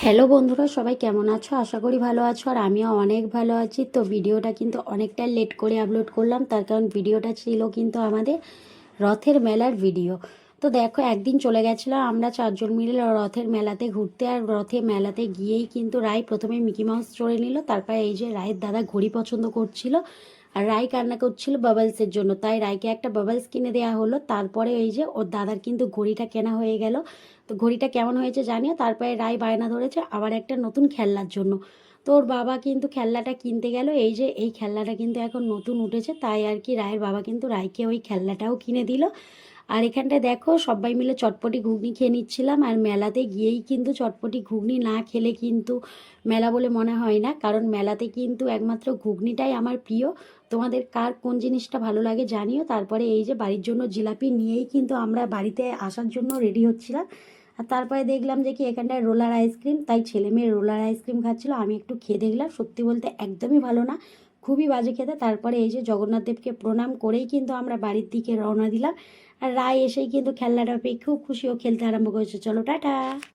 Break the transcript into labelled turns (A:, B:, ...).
A: Hello বন্ধুরা, সবাই কেমন আছো? আশা করি ভালো আছো, আর আমিও অনেক ভালো আছি। তো ভিডিওটা কিন্তু অনেকটা লেট করে আপলোড করলাম, তার কারণ ভিডিওটা ছিল কিন্তু আমাদের রথের মেলার ভিডিও। তো দেখো, একদিন চলে গেছিলাম আমরা 4জন মিলে রথের মেলাতে ঘুরতে। আর রথের মেলাতে গিয়েই কিন্তু রায় প্রথমে মিকি মাউস চড়ে নিল, তারপরে এই যে রায়ের দাদা ঘড়ি পছন্দ করছিল, আর রায় কান্না করছিল বাবলসের জন্য, তাই রায়কে একটা বাবলস কিনে দেওয়া হলো। তারপরে এই যে ওর দাদার কিন্তু ঘড়িটা কেনা হয়ে গেল। তো ঘড়িটা কেমন হয়েছে জানিও। তারপরে রায় বায়না ধরেছে আবার একটা নতুন খেলনার জন্য। তো ওর বাবা কিন্তু খেলনাটা কিনতে গেল। এই যে এই খেলনাটা কিন্তু এখন নতুন উঠেছে, তাই আর কি রায়ের বাবা কিন্তু রায়কে ওই খেলনাটাও কিনে দিল। আর এখানটায় দেখো, সবাই মিলে চটপটি ঘুগনি খেয়ে নিচ্ছিলাম। আর মেলাতে গিয়েই কিন্তু চটপটি ঘুগনি না খেলে কিন্তু মেলা বলে মনে হয় না, কারণ মেলাতে কিন্তু একমাত্র ঘুগনিটাই আমার প্রিয়। তোমাদের কার কোন জিনিসটা ভালো লাগে জানিও। তারপরে এই যে বাড়ির জন্য জিলাপি নিয়েই কিন্তু আমরা বাড়িতে আসার জন্য রেডি হচ্ছিলাম। আর তারপরে দেখলাম যে কি এখানটায় রোলার আইসক্রিম, তাই ছেলে মেয়ে রোলার আইসক্রিম খাচ্ছিল। আমি একটু খেয়ে দেখলাম, সত্যি বলতে একদমই ভালো না, খুবই বাজে খেতে। তারপরে এই যে জগন্নাথ দেবকে প্রণাম করেই কিন্তু আমরা বাড়ির দিকে রওনা দিলাম। আর রায় এসেই কিন্তু খেলনাটা পেয়ে খুব খুশি ও খেলতে আরম্ভ করেছে। চলো টাটা।